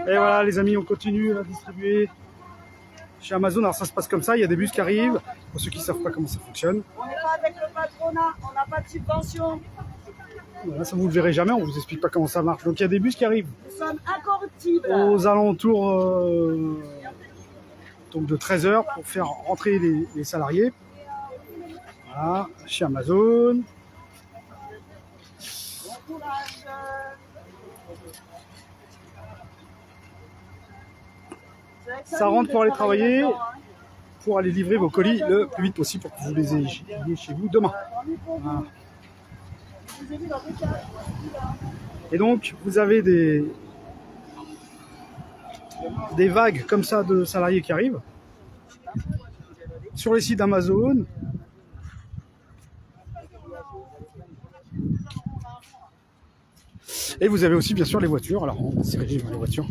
Et voilà les amis, on continue à distribuer chez Amazon. Alors ça se passe comme ça, il y a des bus qui arrivent, pour ceux qui ne savent pas comment ça fonctionne. On n'est pas avec le patronat, on n'a pas de subvention. Voilà, ça vous le verrez jamais, on vous explique pas comment ça marche. Donc il y a des bus qui arrivent. Nous sommes incorruptibles. Aux alentours donc de 13h pour faire rentrer les salariés. Voilà, chez Amazon. Bon courage. Ça rentre pour aller travailler, pour aller livrer vos colis le plus vite possible pour que vous les ayez chez vous demain. Voilà. Et donc, vous avez des vagues comme ça de salariés qui arrivent sur les sites d'Amazon. Et vous avez aussi bien sûr les voitures. Alors on va s'ériger vers les voitures.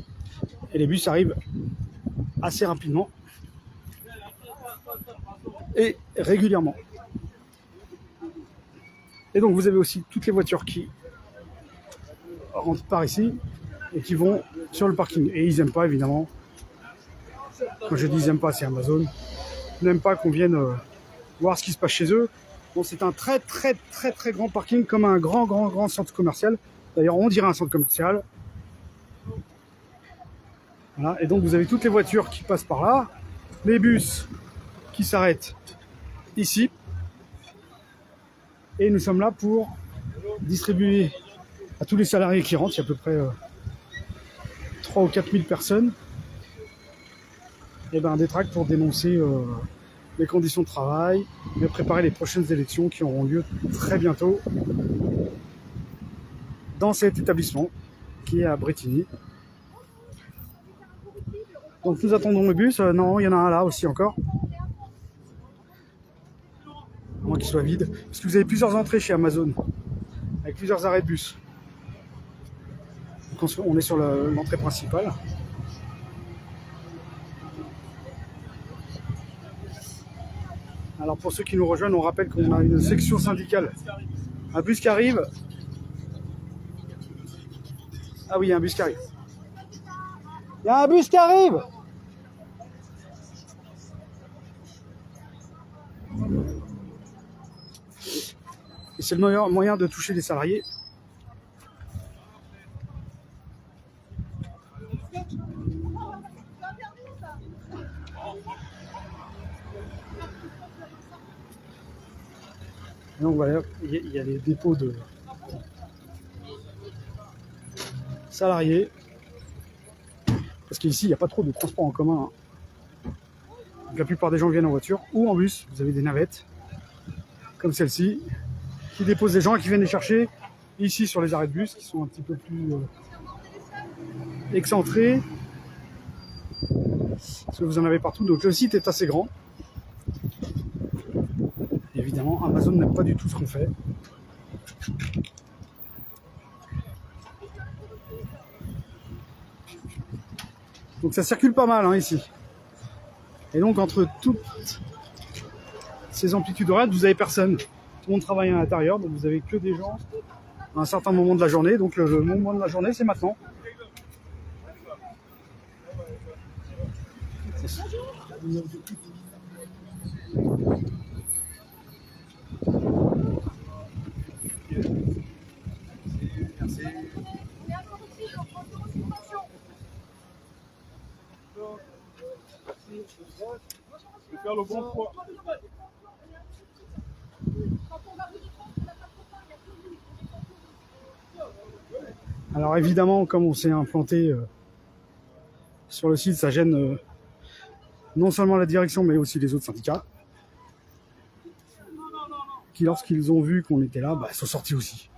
Et les bus arrivent assez rapidement et régulièrement. Et donc vous avez aussi toutes les voitures qui rentrent par ici et qui vont sur le parking. Et ils n'aiment pas évidemment. Quand je dis ils n'aiment pas, c'est Amazon. Ils n'aiment pas qu'on vienne voir ce qui se passe chez eux. Bon, c'est un très grand parking, comme un grand centre commercial. D'ailleurs, on dirait un centre commercial. Voilà. Et donc, vous avez toutes les voitures qui passent par là, les bus qui s'arrêtent ici. Et nous sommes là pour distribuer à tous les salariés qui rentrent. Il y a à peu près 3 ou 4 000 personnes. Et ben, des tracts pour dénoncer les conditions de travail et préparer les prochaines élections qui auront lieu très bientôt dans cet établissement qui est à Brétigny. Donc nous attendons le bus. Non, il y en a un là aussi encore. À moins qu'il soit vide. Parce que vous avez plusieurs entrées chez Amazon, avec plusieurs arrêts de bus. Donc on est sur l'entrée principale. Alors pour ceux qui nous rejoignent, on rappelle qu'on a une section syndicale. Un bus qui arrive. Ah oui, il y a un bus qui arrive. Il y a un bus qui arrive. Et c'est le meilleur moyen de toucher les salariés. Et donc voilà, il y a des dépôts de salariés. Parce qu'ici, il n'y a pas trop de transport en commun. Donc, la plupart des gens viennent en voiture ou en bus. Vous avez des navettes, comme celle-ci, qui déposent des gens et qui viennent les chercher ici sur les arrêts de bus, qui sont un petit peu plus excentrés. Parce que vous en avez partout. Donc le site est assez grand. Et évidemment, Amazon n'aime pas du tout ce qu'on fait. Donc ça circule pas mal ici. Et donc entre toutes ces amplitudes horaires, vous avez personne. Tout le monde travaille à l'intérieur, donc vous avez que des gens à un certain moment de la journée. Donc le moment de la journée, c'est maintenant. Faire le bon choix. Alors évidemment, comme on s'est implanté sur le site, ça gêne non seulement la direction, mais aussi les autres syndicats, qui lorsqu'ils ont vu qu'on était là, sont sortis aussi.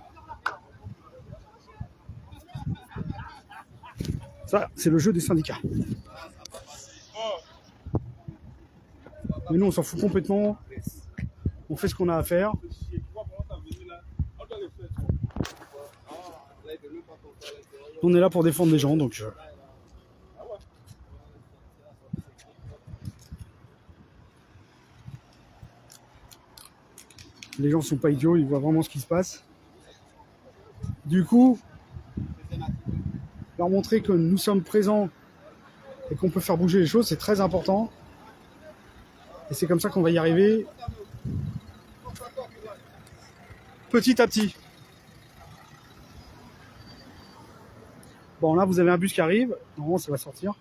Ça, c'est le jeu des syndicats. Mais nous, on s'en fout complètement. On fait ce qu'on a à faire. On est là pour défendre les gens, donc les gens sont pas idiots, ils voient vraiment ce qui se passe. Du coup, leur montrer que nous sommes présents et qu'on peut faire bouger les choses, c'est très important. Et c'est comme ça qu'on va y arriver petit à petit. Bon, là, vous avez un bus qui arrive. Normalement, ça va sortir.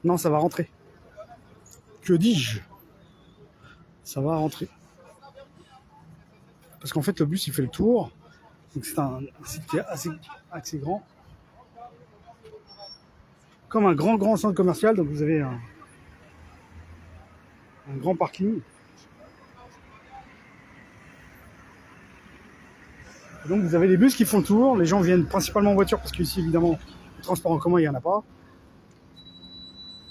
Non, ça va rentrer. Que dis-je? Ça va rentrer. Parce qu'en fait, le bus, il fait le tour. Donc, c'est un site qui est assez grand. Comme un grand centre commercial. Donc, vous avez un grand parking. Et donc, vous avez les bus qui font le tour. Les gens viennent principalement en voiture parce qu'ici, évidemment, le transport en commun, il n'y en a pas.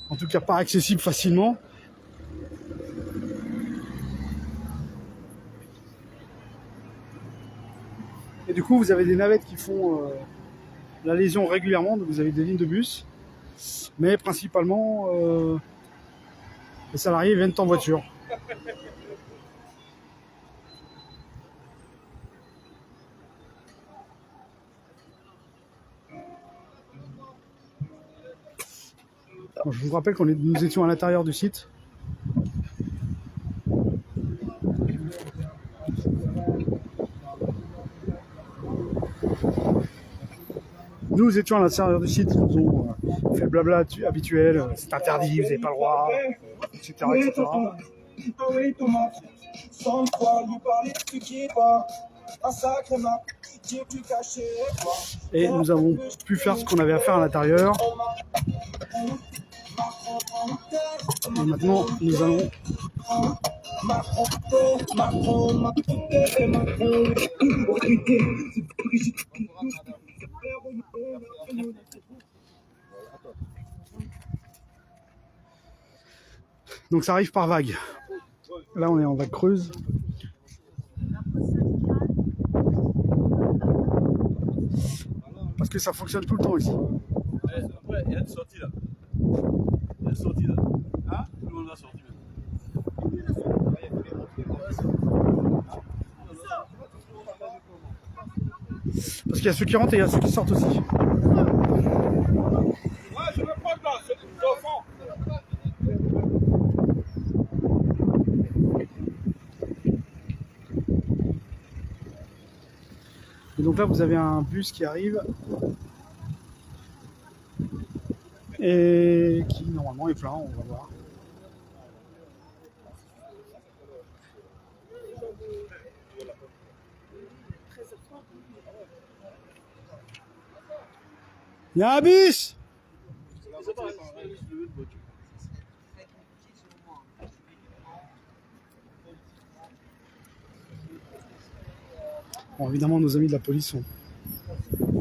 En tout cas, pas accessible facilement. Et du coup, vous avez des navettes qui font la liaison régulièrement. Donc, vous avez des lignes de bus. Mais principalement, les salariés viennent en voiture. Bon, je vous rappelle que nous étions à l'intérieur du site. Nous étions à l'intérieur du site, ils nous ont fait le blabla habituel, c'est interdit, vous n'avez pas le droit, etc. etc. Et nous avons pu faire ce qu'on avait à faire à l'intérieur. Et maintenant, nous allons... Donc ça arrive par vague. Là, on est en vague creuse. Parce que ça fonctionne tout le temps ici. Après, il y a une sortie là. Il y a une sortie là. Ah, tout le monde a sorti maintenant. Parce qu'il y a ceux qui rentrent et il y a ceux qui sortent aussi. Ouais, je veux pas de là, c'est des enfants. Et donc là, vous avez un bus qui arrive et qui normalement est plein, on va voir. Il y a un bus! Bon, évidemment, nos amis de la police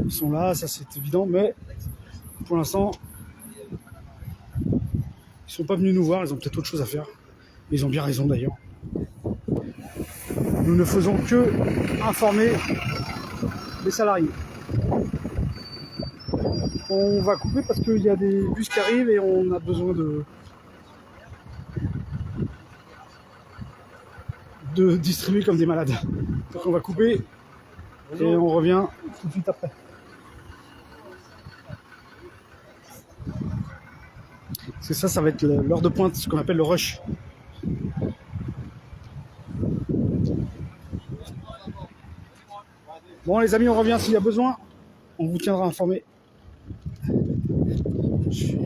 sont là, ça c'est évident, mais pour l'instant, ils sont pas venus nous voir, ils ont peut-être autre chose à faire. Ils ont bien raison d'ailleurs. Nous ne faisons que informer les salariés. On va couper parce qu'il y a des bus qui arrivent et on a besoin de distribuer comme des malades. Donc on va couper et on revient tout de suite après. Parce que ça va être l'heure de pointe, ce qu'on appelle le rush. Bon les amis, on revient s'il y a besoin. On vous tiendra informé. Je suis